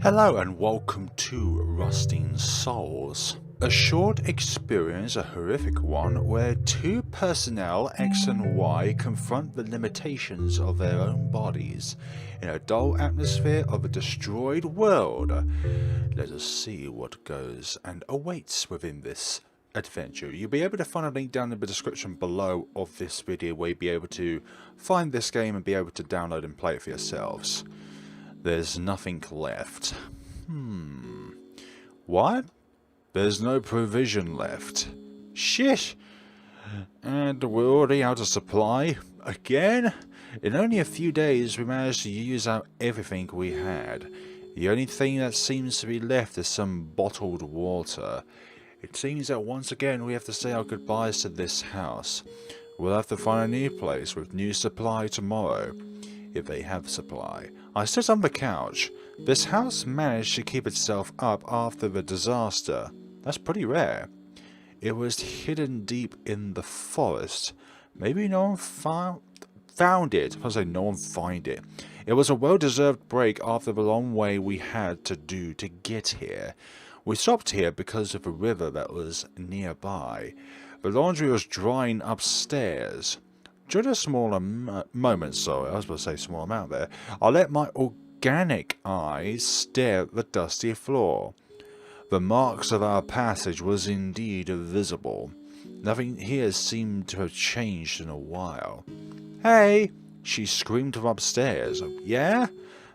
Hello and welcome to Rusting Souls. A short experience, a horrific one, where two personnel, X and Y, confront the limitations of their own bodies in a dull atmosphere of a destroyed world. Let us see what goes and awaits within this adventure. You'll be able to find a link down in the description below of this video where you'll be able to find this game and be able to download and play it for yourselves. There's nothing left. What? There's no provision left. Shit! And we're already out of supply? Again? In only a few days we managed to use out everything we had. The only thing that seems to be left is some bottled water. It seems that once again we have to say our goodbyes to this house. We'll have to find a new place with new supply tomorrow. If they have supply. I sit on the couch. This house managed to keep itself up after the disaster. That's pretty rare. It was hidden deep in the forest. Maybe no one found it. I say no one find it. It was a well-deserved break after the long way we had to do to get here. We stopped here because of a river that was nearby. The laundry was drying upstairs. During a smaller moment, I was about to say small amount there, I let my organic eyes stare at the dusty floor. The marks of our passage was indeed visible. Nothing here seemed to have changed in a while. Hey! She screamed from upstairs. Yeah?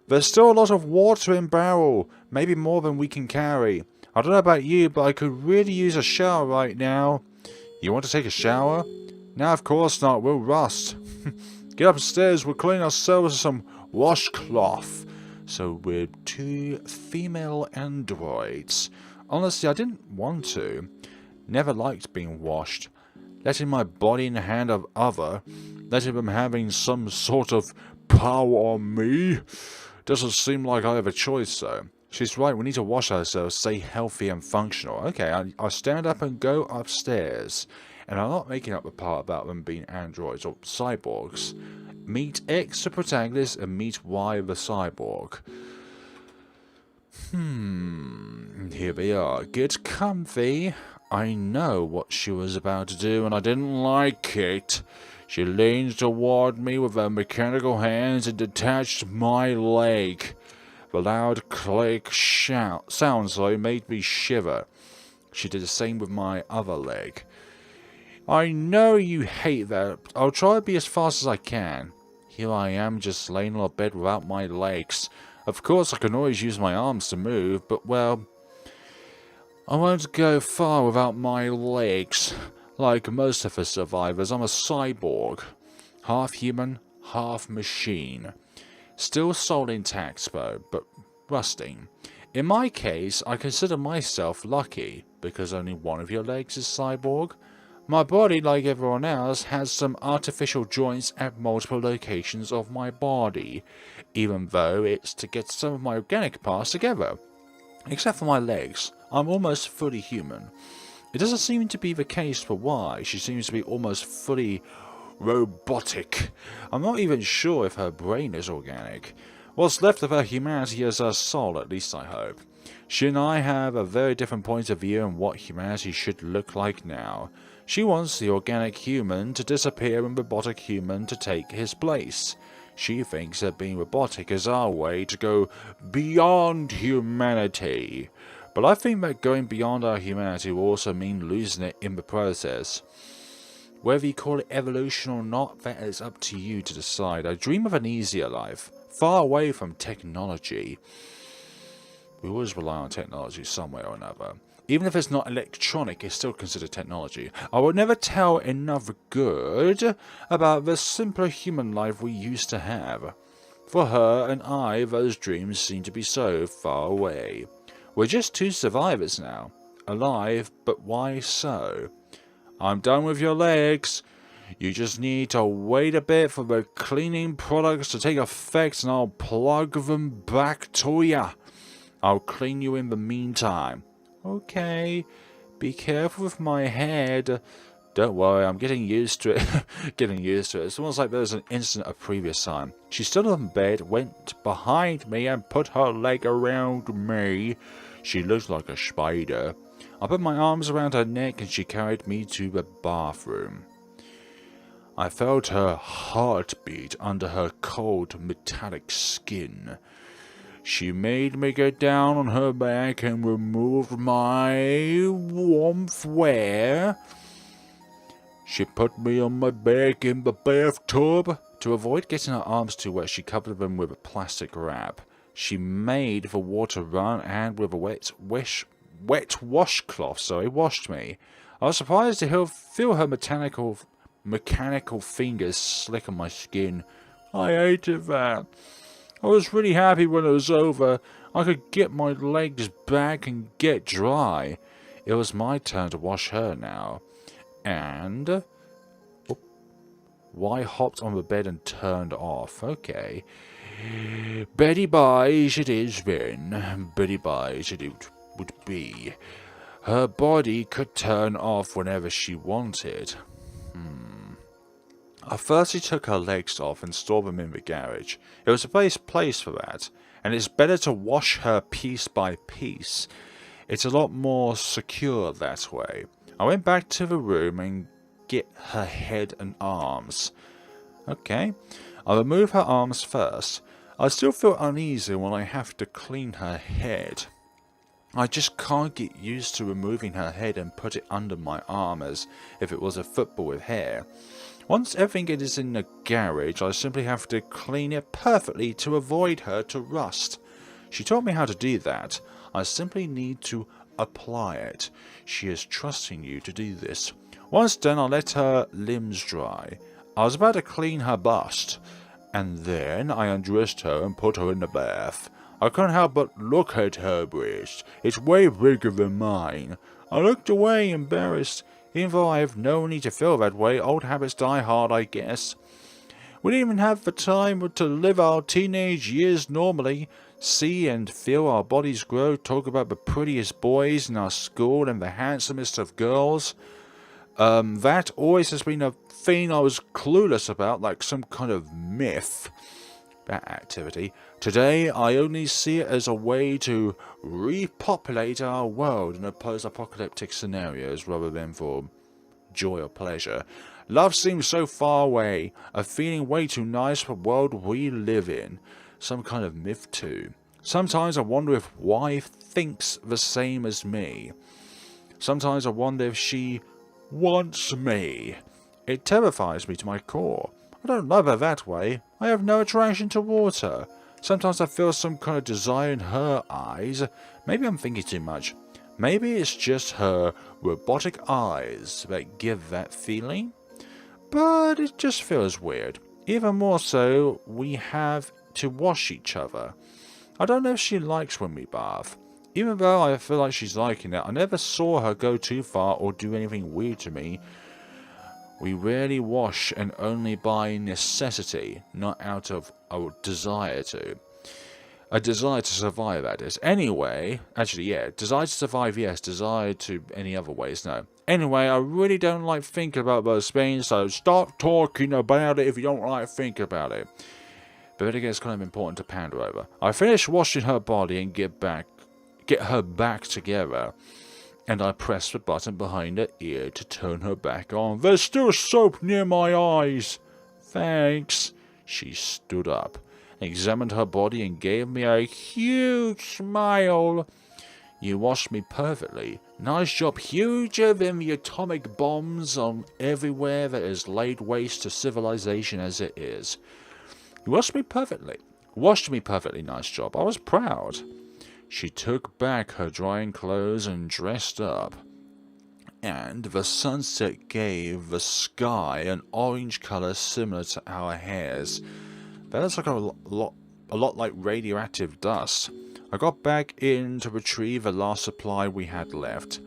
There's still a lot of water in barrel, maybe more than we can carry. I don't know about you, but I could really use a shower right now. You want to take a shower? No, of course not, we'll rust. Get upstairs, we'll clean ourselves with some washcloth. So we're two female androids. Honestly, I didn't want to. Never liked being washed. Letting my body in the hand of other, letting them having some sort of power on me. Doesn't seem like I have a choice though. She's right, we need to wash ourselves, stay healthy and functional. Okay, I stand up and go upstairs. And I'm not making up the part about them being androids or cyborgs. Meet X the protagonist and meet Y the cyborg. Here we are. Get comfy. I know what she was about to do and I didn't like it. She leaned toward me with her mechanical hands and detached my leg. The loud click sounds made me shiver. She did the same with my other leg. I know you hate that. I'll try to be as fast as I can. Here I am just laying on a bed without my legs. Of course I can always use my arms to move, but well, I won't go far without my legs. Like most of the survivors, I'm a cyborg. Half human, half machine. Still soul intact though, but rusting. In my case, I consider myself lucky, because only one of your legs is cyborg. My body, like everyone else, has some artificial joints at multiple locations of my body, even though it's to get some of my organic parts together. Except for my legs, I'm almost fully human. It doesn't seem to be the case for Y. She seems to be almost fully robotic. I'm not even sure if her brain is organic. What's left of her humanity is her soul, at least I hope. She and I have a very different point of view on what humanity should look like now. She wants the organic human to disappear and robotic human to take his place. She thinks that being robotic is our way to go beyond humanity. But I think that going beyond our humanity will also mean losing it in the process. Whether you call it evolution or not, that is up to you to decide. I dream of an easier life, far away from technology. We always rely on technology some way or another. Even if it's not electronic, it's still considered technology. I will never tell enough good about the simpler human life we used to have. For her and I, those dreams seem to be so far away. We're just two survivors now. Alive, but why so? I'm done with your legs. You just need to wait a bit for the cleaning products to take effect and I'll plug them back to ya. I'll clean you in the meantime. Okay, be careful with my head. Don't worry, I'm getting used to it. Getting used to it. It's almost like there was an incident a previous time. She stood on bed, went behind me, and put her leg around me. She looked like a spider. I put my arms around her neck, and she carried me to the bathroom. I felt her heartbeat under her cold, metallic skin. She made me get down on her back and removed my warmth wear. She put me on my back in the bathtub. To avoid getting her arms too wet, she covered them with a plastic wrap. She made the water run and with a wet washcloth, washed me. I was surprised to feel her mechanical fingers slick on my skin. I hated that. I was really happy when it was over. I could get my legs back and get dry. It was my turn to wash her now. And Y hopped on the bed and turned off. Okay. Betty Boys it is then. Betty Boys it would be. Her body could turn off whenever she wanted. I firstly took her legs off and stored them in the garage. It was the best place for that, and it's better to wash her piece by piece. It's a lot more secure that way. I went back to the room and get her head and arms. Okay, I remove her arms first. I still feel uneasy when I have to clean her head. I just can't get used to removing her head and put it under my arm as if it was a football with hair. Once everything is in the garage, I simply have to clean it perfectly to avoid her to rust. She taught me how to do that. I simply need to apply it. She is trusting you to do this. Once done, I let her limbs dry. I was about to clean her bust, and then I undressed her and put her in the bath. I couldn't help but look at her breast. It's way bigger than mine. I looked away, embarrassed. Even though I have no need to feel that way, old habits die hard, I guess. We didn't even have the time to live our teenage years normally. See and feel our bodies grow, talk about the prettiest boys in our school and the handsomest of girls. That always has been a thing I was clueless about, like some kind of myth. That activity. Today, I only see it as a way to repopulate our world in a post-apocalyptic scenarios rather than for joy or pleasure. Love seems so far away, a feeling way too nice for the world we live in. Some kind of myth too. Sometimes I wonder if Y thinks the same as me. Sometimes I wonder if she wants me. It terrifies me to my core. I don't love her that way. I have no attraction towards her. Sometimes I feel some kind of desire in her eyes. Maybe I'm thinking too much. Maybe it's just her robotic eyes that give that feeling. But it just feels weird. Even more so, we have to wash each other. I don't know if she likes when we bath. Even though I feel like she's liking it, I never saw her go too far or do anything weird to me. We rarely wash and only by necessity, not out of a desire to. A desire to survive, that is. Anyway, actually, yeah, desire to survive, yes. Desire to any other ways, no. Anyway, I really don't like thinking about those things, so stop talking about it if you don't like thinking about it. But then again, it's kind of important to ponder over. I finished washing her body and get her back together. And I pressed the button behind her ear to turn her back on. There's still soap near my eyes. Thanks. She stood up, examined her body, and gave me a huge smile. You washed me perfectly. Nice job, huger than the atomic bombs on everywhere that is laid waste to civilization as it is. You washed me perfectly. Nice job. I was proud. She took back her drying clothes and dressed up, and the sunset gave the sky an orange colour similar to our hairs. That looks like a lot like radioactive dust. I got back in to retrieve the last supply we had left.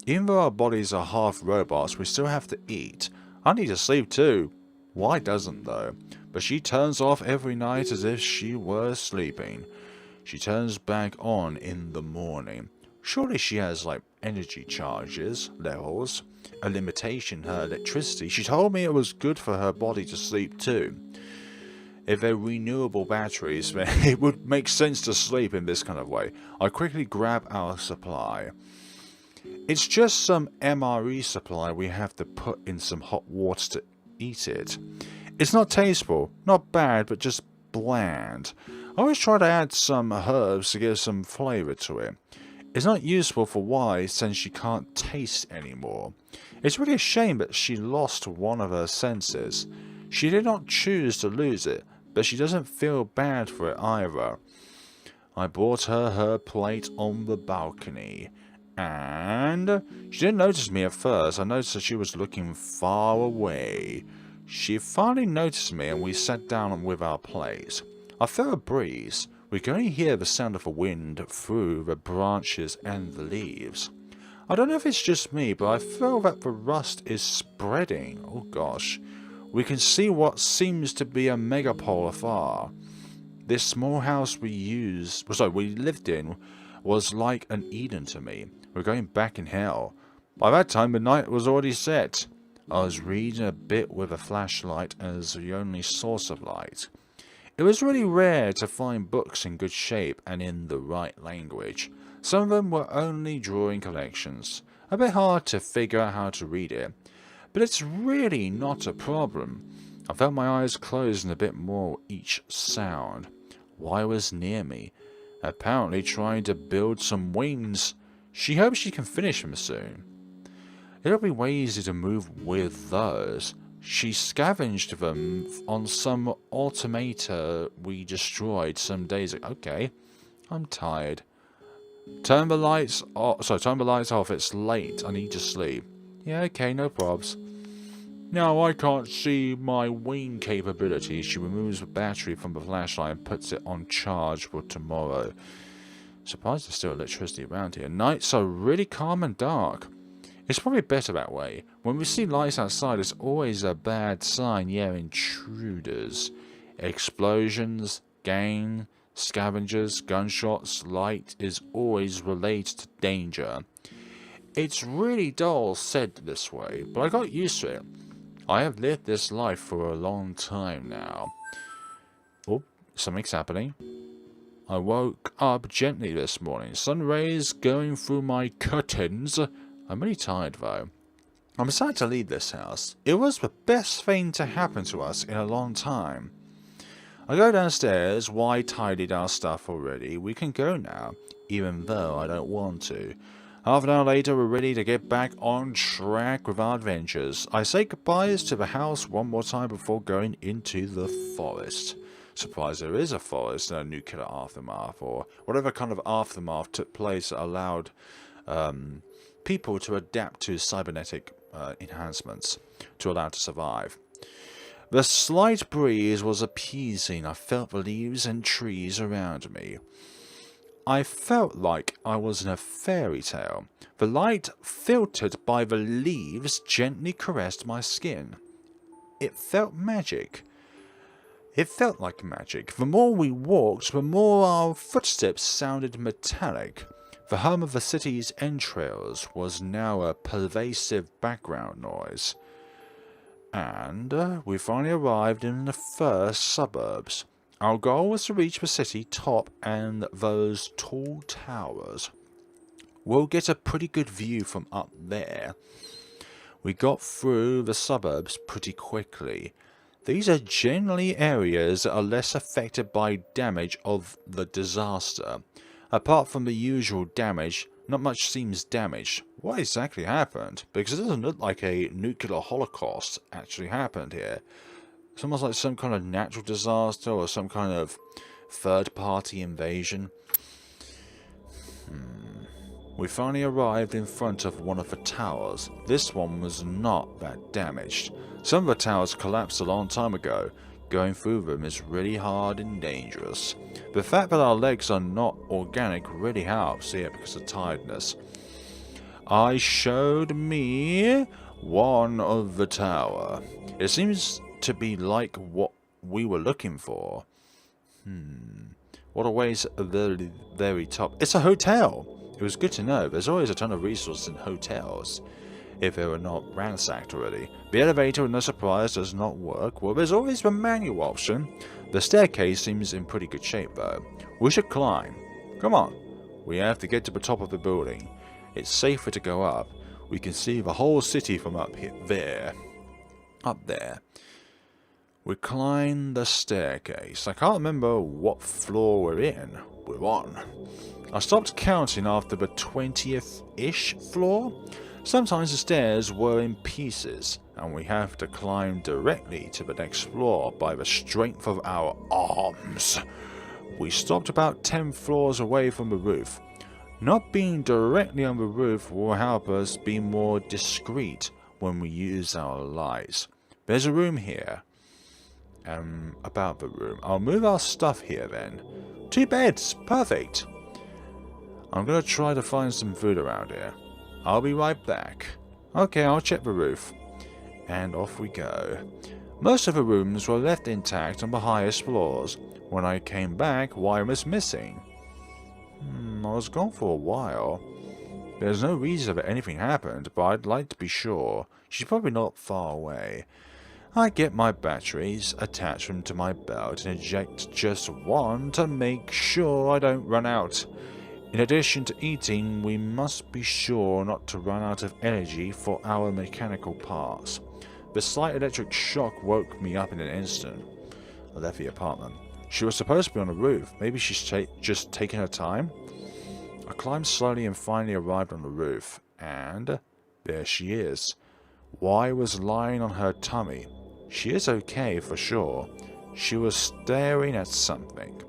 Even though our bodies are half robots, we still have to eat. I need to sleep too. Why doesn't though? But she turns off every night as if she were sleeping. She turns back on in the morning. Surely she has, like, energy charges, levels, a limitation in her electricity. She told me it was good for her body to sleep too. If they're renewable batteries, then it would make sense to sleep in this kind of way. I quickly grab our supply. It's just some MRE supply we have to put in some hot water to eat it. It's not tasteful, not bad, but just bland. I always try to add some herbs to give some flavour to it. It's not useful for Wai since she can't taste anymore. It's really a shame that she lost one of her senses. She did not choose to lose it, but she doesn't feel bad for it either. I brought her plate on the balcony, and she didn't notice me at first. I noticed that she was looking far away. She finally noticed me and we sat down with our plates. I felt a breeze. We could only hear the sound of the wind through the branches and the leaves. I don't know if it's just me, but I feel that the rust is spreading. Oh gosh. We can see what seems to be a megapole afar. This small house we lived in was like an Eden to me. We're going back in hell. By that time the night was already set. I was reading a bit with a flashlight as the only source of light. It was really rare to find books in good shape and in the right language. Some of them were only drawing collections. A bit hard to figure out how to read it. But it's really not a problem. I felt my eyes closing a bit more each sound. Wai was near me, apparently trying to build some wings. She hopes she can finish them soon. It'll be way easy to move with those. She scavenged them on some automata we destroyed some days ago. Okay, I'm tired. Turn the lights off. It's late. I need to sleep. Yeah, okay, no probs. Now I can't see my wing capabilities. She removes the battery from the flashlight and puts it on charge for tomorrow. Surprised there's still electricity around here. Nights are really calm and dark. It's probably better that way. When we see lights outside, it's always a bad sign. Yeah, intruders. Explosions, gang, scavengers, gunshots. Light is always related to danger. It's really dull said this way, but I got used to it. I have lived this life for a long time now. Oh, something's happening. I woke up gently this morning. Sun rays going through my curtains. I'm really tired though. I'm sad to leave this house. It was the best thing to happen to us in a long time. I go downstairs. Wai tidied our stuff already. We can go now, even though I don't want to. Half an hour later, we're ready to get back on track with our adventures. I say goodbyes to the house one more time before going into the forest. Surprised there is a forest in a nuclear aftermath, or whatever kind of aftermath took place that allowed people to adapt to cybernetic enhancements to allow to survive. The slight breeze was appeasing. I felt the leaves and trees around me. I felt like I was in a fairy tale. The light filtered by the leaves gently caressed my skin. It felt magic. It felt like magic. The more we walked, the more our footsteps sounded metallic. The hum of the city's entrails was now a pervasive background noise. And we finally arrived in the first suburbs. Our goal was to reach the city top and those tall towers. We'll get a pretty good view from up there. We got through the suburbs pretty quickly. These are generally areas that are less affected by damage of the disaster. Apart from the usual damage, not much seems damaged. What exactly happened? Because it doesn't look like a nuclear holocaust actually happened here. It's almost like some kind of natural disaster or some kind of third-party invasion. We finally arrived in front of one of the towers. This one was not that damaged. Some of the towers collapsed a long time ago. Going through them is really hard and dangerous. The fact that our legs are not organic really helps here because of tiredness. I showed me one of the tower. It seems to be like what we were looking for. What awaits at the very top? It's a hotel. It was good to know. There's always a ton of resources in hotels, if they were not ransacked already. The elevator, no surprise, does not work. Well, there's always the manual option. The staircase seems in pretty good shape, though. We should climb. Come on. We have to get to the top of the building. It's safer to go up. We can see the whole city from up here. There. Up there. We climb the staircase. I can't remember what floor we're in. We're on. I stopped counting after the 20th-ish floor. Sometimes the stairs were in pieces, and we have to climb directly to the next floor by the strength of our arms. We stopped about 10 floors away from the roof. Not being directly on the roof will help us be more discreet when we use our lights. There's a room here. About the room. I'll move our stuff here then. 2 beds. Perfect. I'm going to try to find some food around here. I'll be right back. Okay, I'll check the roof. And off we go. Most of the rooms were left intact on the highest floors. When I came back, one was missing. I was gone for a while. There's no reason that anything happened, but I'd like to be sure. She's probably not far away. I get my batteries, attach them to my belt, and eject just one to make sure I don't run out. In addition to eating, we must be sure not to run out of energy for our mechanical parts. The slight electric shock woke me up in an instant. I left the apartment. She was supposed to be on the roof. Maybe she's just taking her time? I climbed slowly and finally arrived on the roof. And there she is. Y was lying on her tummy. She is okay for sure. She was staring at something.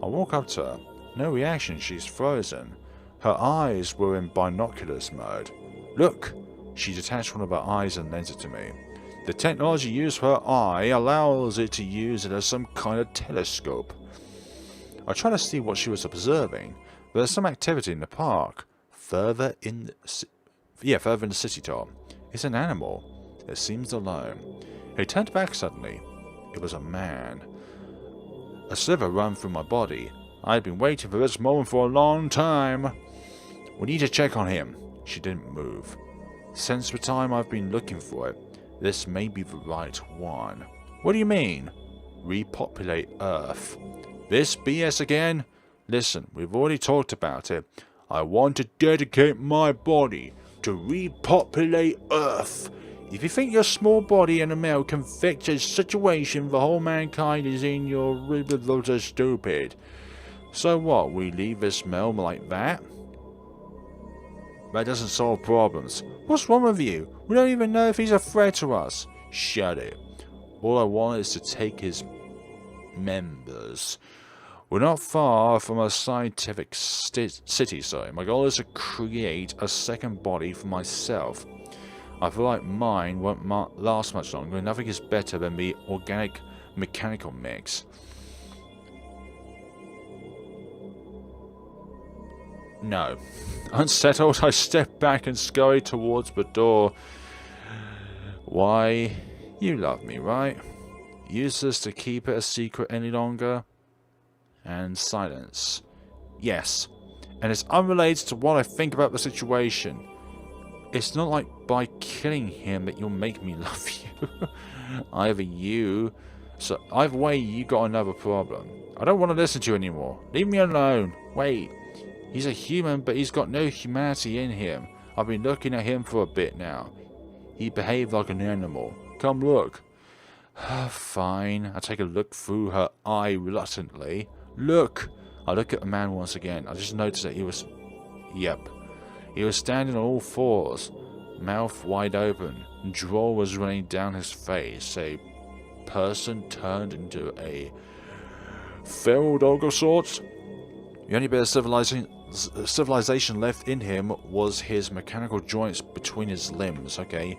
I walk up to her. No reaction, she's frozen. Her eyes were in binoculars mode. Look! She detached one of her eyes and lent it to me. The technology used for her eye allows it to use it as some kind of telescope. I try to see what she was observing. There's some activity in the park. Further in the city top. It's an animal. It seems alone. He turned back suddenly. It was a man. A shiver ran through my body. I had been waiting for this moment for a long time. We need to check on him. She didn't move. Since the time I've been looking for it, this may be the right one. What do you mean? Repopulate Earth. This BS again? Listen, we've already talked about it. I want to dedicate my body to repopulate Earth. If you think your small body and a male can fix a situation, the whole mankind is in your ribs are stupid. So what, we leave this male like that? That doesn't solve problems. What's wrong with you? We don't even know if he's a threat to us. Shut it. All I want is to take his members. We're not far from a scientific city, so my goal is to create a second body for myself. I feel like mine won't last much longer, and nothing is better than the organic mechanical mix. No. Unsettled, I stepped back and scurried towards the door. Why? You love me, right? Useless to keep it a secret any longer? And silence. Yes. And it's unrelated to what I think about the situation. It's not like by killing him that you'll make me love you. Either way, you got another problem. I don't want to listen to you anymore. Leave me alone. Wait. He's a human, but he's got no humanity in him. I've been looking at him for a bit now. He behaved like an animal. Come look. Fine. I take a look through her eye reluctantly. Look! I look at the man once again. I just noticed that he was... Yep. He was standing on all fours. Mouth wide open. Drool was running down his face. A person turned into a... feral dog of sorts. The only bit of civilization left in him was his mechanical joints between his limbs, okay?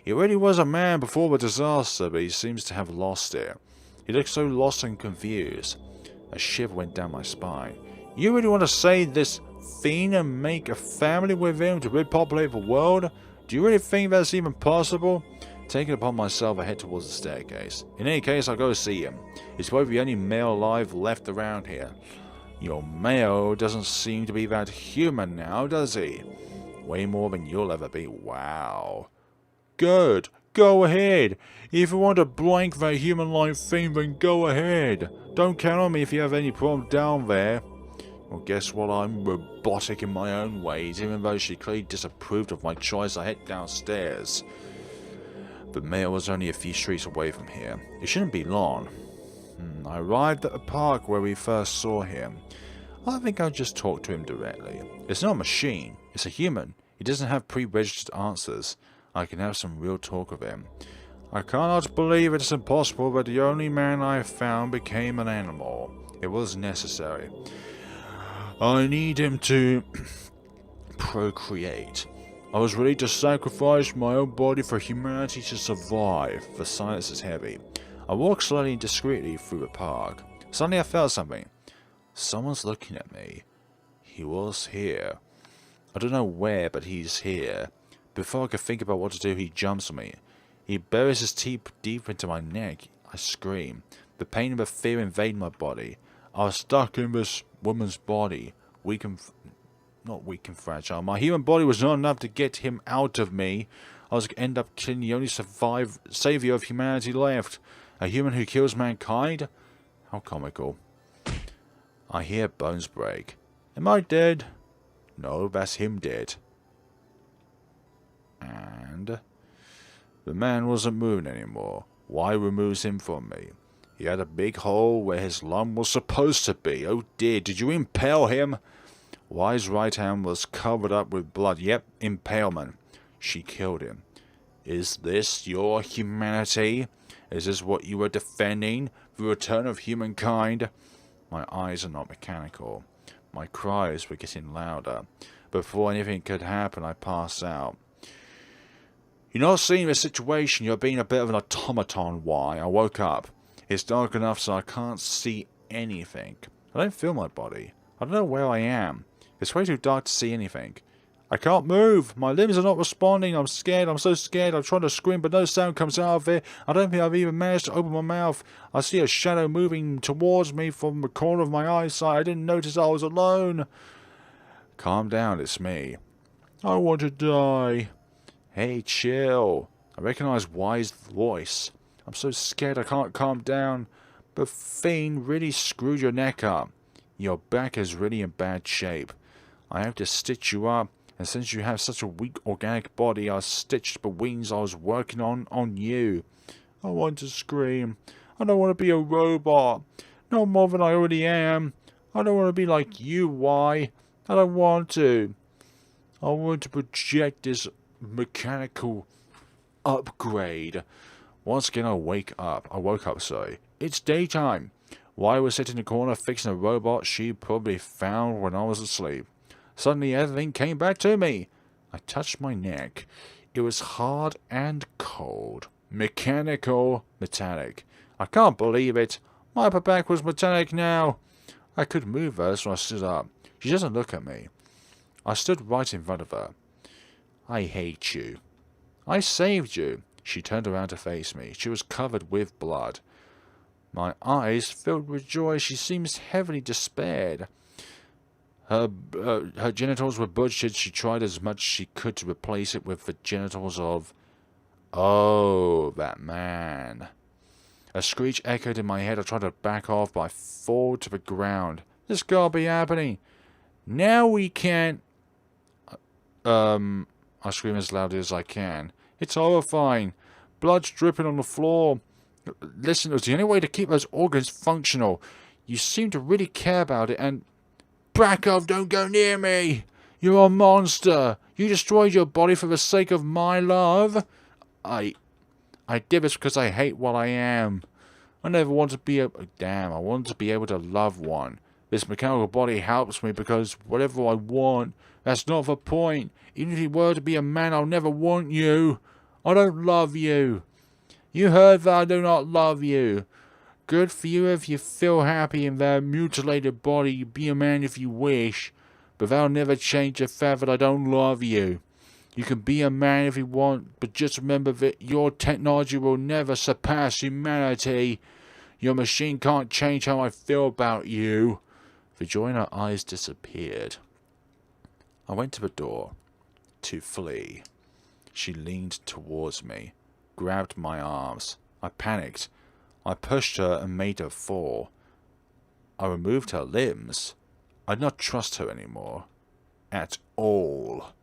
He really was a man before the disaster, but he seems to have lost it. He looked so lost and confused. A shiver went down my spine. You really want to save this fiend and make a family with him to repopulate the world? Do you really think that's even possible? Taking it upon myself, I head towards the staircase. In any case, I'll go see him. He's probably the only male alive left around here. Your male doesn't seem to be that human now, does he? Way more than you'll ever be. Wow. Good. Go ahead. If you want to blank that human-like thing, then go ahead. Don't count on me if you have any problem down there. Well, guess what? I'm robotic in my own ways. Even though she clearly disapproved of my choice, I head downstairs. The male was only a few streets away from here. It shouldn't be long. I arrived at the park where we first saw him. I think I'll just talk to him directly. It's not a machine. It's a human. He doesn't have pre-registered answers. I can have some real talk with him. I cannot believe it's impossible, but the only man I found became an animal. It was necessary. I need him to procreate. I was ready to sacrifice my own body for humanity to survive. The silence is heavy. I walked slowly and discreetly through the park. Suddenly I felt something. Someone's looking at me. He was here. I don't know where, but he's here. Before I could think about what to do, he jumps on me. He buries his teeth deep into my neck. I scream. The pain and the fear invade my body. I was stuck in this woman's body. Not weak and fragile. My human body was not enough to get him out of me. I was going to end up killing the only savior of humanity left. A human who kills mankind? How comical. I hear bones break. Am I dead? No, that's him dead. And the man wasn't moving anymore. Why removes him from me? He had a big hole where his lung was supposed to be. Oh dear, did you impale him? Y's right hand was covered up with blood. Yep, impalement. She killed him. Is this your humanity? Is this what you were defending? The return of humankind? My eyes are not mechanical. My cries were getting louder. Before anything could happen, I passed out. You're not seeing the situation. You're being a bit of an automaton, Y. I woke up. It's dark enough so I can't see anything. I don't feel my body. I don't know where I am. It's way too dark to see anything. I can't move. My limbs are not responding. I'm scared. I'm so scared. I'm trying to scream, but no sound comes out of it. I don't think I've even managed to open my mouth. I see a shadow moving towards me from the corner of my eyesight. I didn't notice I was alone. Calm down. It's me. I want to die. Hey, chill. I recognize Y's voice. I'm so scared I can't calm down. The fiend really screwed your neck up. Your back is really in bad shape. I have to stitch you up. And since you have such a weak organic body, I stitched the wings I was working on you. I want to scream. I don't want to be a robot. No more than I already am. I don't want to be like you, Y. I don't want to. I want to project this mechanical upgrade. Once again, I woke up, sorry. It's daytime. Y was sitting in the corner fixing a robot she probably found when I was asleep. Suddenly everything came back to me. I touched my neck. It was hard and cold. Mechanical. Metallic. I can't believe it. My upper back was metallic now. I could move her, so I stood up. She doesn't look at me. I stood right in front of her. I hate you. I saved you. She turned around to face me. She was covered with blood. My eyes filled with joy. She seems heavily despaired. Her genitals were butchered. She tried as much as she could to replace it with the genitals of... Oh, that man. A screech echoed in my head. I tried to back off, but I fall to the ground. This can't be happening. Now we can't... I scream as loudly as I can. It's horrifying. Blood's dripping on the floor. Listen, it was the only way to keep those organs functional. You seem to really care about it, and... Back off, don't go near me! You're a monster! You destroyed your body for the sake of my love? I did this because I hate what I am. I never wanted to be I wanted to be able to love one. This mechanical body helps me because whatever I want, that's not the point. Even if you were to be a man, I'll never want you. I don't love you. You heard that I do not love you. Good for you if you feel happy in that mutilated body. Be a man if you wish. But that'll never change the fact that I don't love you. You can be a man if you want, but just remember that your technology will never surpass humanity. Your machine can't change how I feel about you. The joy in her eyes disappeared. I went to the door to flee. She leaned towards me, grabbed my arms. I panicked. I pushed her and made her fall. I removed her limbs. I did not trust her anymore. At all.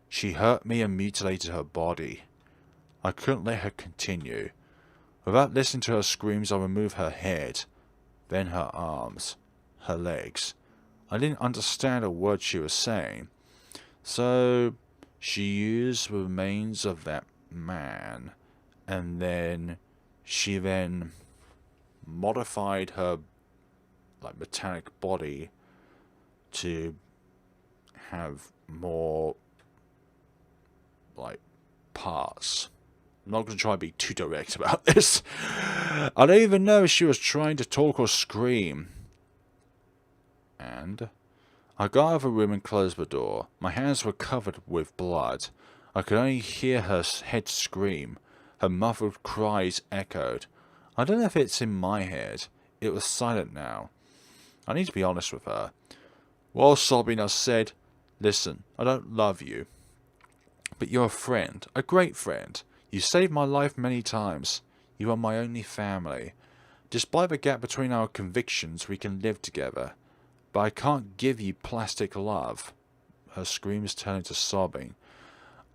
She hurt me and mutilated her body. I couldn't let her continue. Without listening to her screams, I removed her head, then her arms, her legs. I didn't understand a word she was saying. So she used the remains of that man, and then she modified her metallic body to have more parts. I'm not going to try and be too direct about this. I don't even know if she was trying to talk or scream. And I got out of the room and closed the door. My hands were covered with blood. I could only hear her head scream. Her muffled cries echoed. I don't know if it's in my head. It was silent now. I need to be honest with her. While sobbing, I said, "Listen, I don't love you. But you're a friend. A great friend. You saved my life many times. You are my only family. Despite the gap between our convictions, we can live together. But I can't give you plastic love." Her screams turned into sobbing.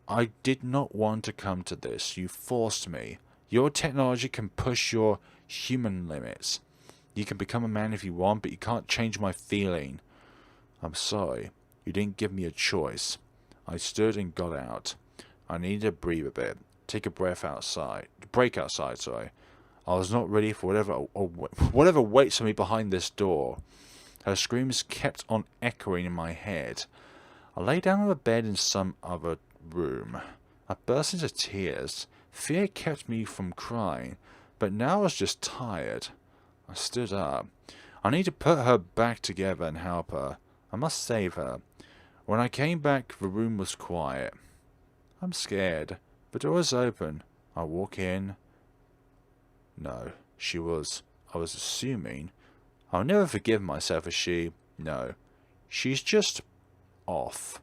"I did not want to come to this. You forced me. Your technology can push your human limits. You can become a man if you want, but you can't change my feeling. I'm sorry. You didn't give me a choice." I stood and got out. I needed to breathe a bit. Take a break outside. I was not ready for whatever waits for me behind this door. Her screams kept on echoing in my head. I lay down on the bed in some other room. I burst into tears. Fear kept me from crying, but now I was just tired. I stood up. I need to put her back together and help her. I must save her. When I came back, the room was quiet. I'm scared. The door is open. I walk in. No, she was. I was assuming. I'll never forgive myself as she. No, she's just off.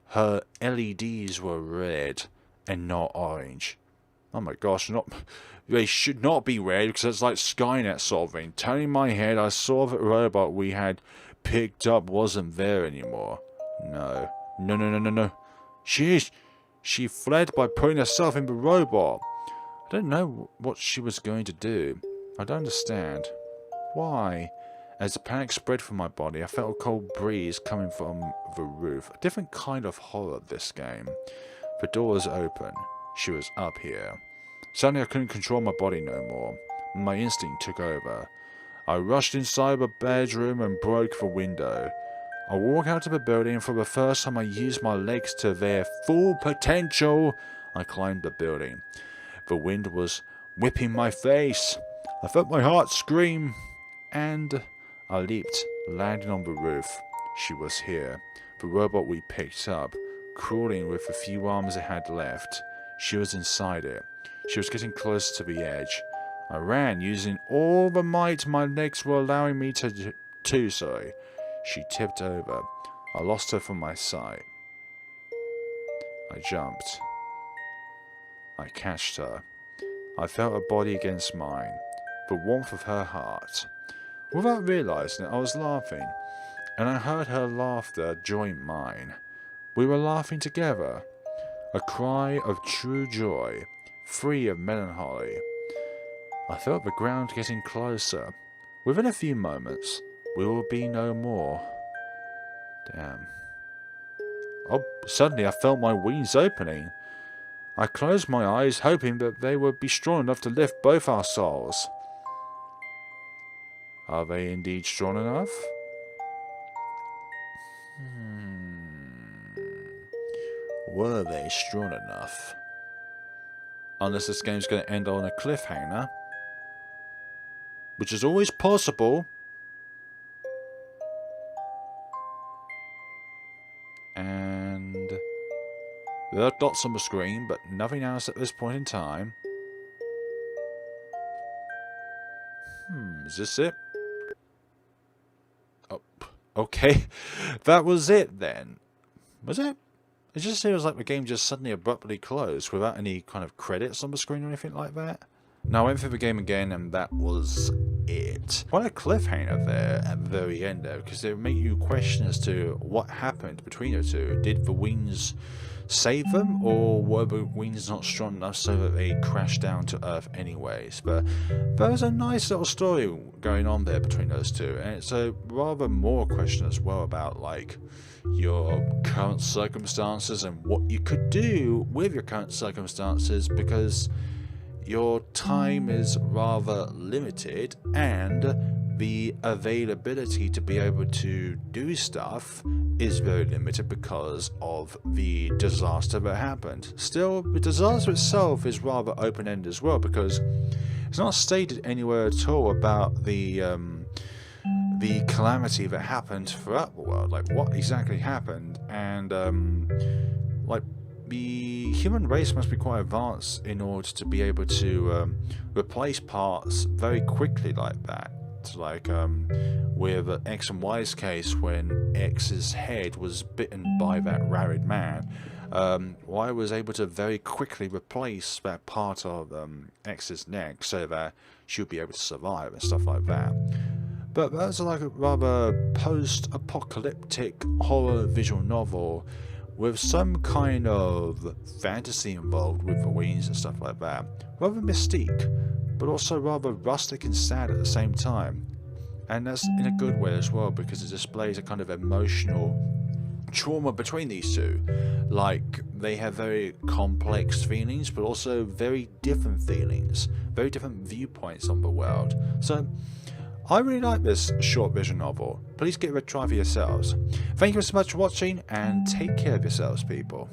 Her LEDs were red and not orange. Oh my gosh, they should not be red because it's like Skynet sort of thing. Turning my head, I saw that robot we had picked up wasn't there anymore. No. No. She fled by putting herself in the robot. I don't know what she was going to do. I don't understand. Why? As the panic spread from my body, I felt a cold breeze coming from the roof. A different kind of horror, this game. The door was open. She was up here. Suddenly I couldn't control my body no more. My instinct took over. I rushed inside the bedroom and broke the window. I walked out of the building, and for the first time I used my legs to their full potential. I climbed the building. The wind was whipping my face. I felt my heart scream. And I leaped, landing on the roof. She was here. The robot we picked up, crawling with the few arms it had left. She was inside it. She was getting close to the edge. I ran, using all the might my legs were allowing me to do. She tipped over. I lost her from my sight. I jumped. I catched her. I felt her body against mine, the warmth of her heart. Without realizing it, I was laughing, and I heard her laughter join mine. We were laughing together. A cry of true joy, free of melancholy. I felt the ground getting closer. Within a few moments, we will be no more. Damn. Oh, suddenly I felt my wings opening. I closed my eyes, hoping that they would be strong enough to lift both our souls. Are they indeed strong enough? Were they strong enough? Unless this game's going to end on a cliffhanger. Which is always possible. And there are dots on the screen, but nothing else at this point in time. Is this it? Okay, that was it then. Was it? It just feels like the game just suddenly abruptly closed without any kind of credits on the screen or anything like that. Now I went through the game again and that was it. Quite a cliffhanger there at the very end though, because they make you question as to what happened between the two. Did the wings save them, or were the wings not strong enough so that they crashed down to Earth anyways? But there was a nice little story going on there between those two, and it's a rather more question as well about like your current circumstances and what you could do with your current circumstances, because your time is rather limited and the availability to be able to do stuff is very limited because of the disaster that happened. Still, the disaster itself is rather open-ended as well, because it's not stated anywhere at all about the calamity that happened throughout the world, like what exactly happened, and like the human race must be quite advanced in order to be able to replace parts very quickly like that. Like with X and Y's case, when X's head was bitten by that rabid man, Y was able to very quickly replace that part of X's neck so that she would be able to survive and stuff like that. But that's like a rather post-apocalyptic horror visual novel with some kind of fantasy involved with the wings and stuff like that. Rather mystique, but also rather rustic and sad at the same time. And that's in a good way as well, because it displays a kind of emotional trauma between these two. Like, they have very complex feelings, but also very different feelings, very different viewpoints on the world. So I really like this short visual novel. Please give it a try for yourselves. Thank you so much for watching, and take care of yourselves, people.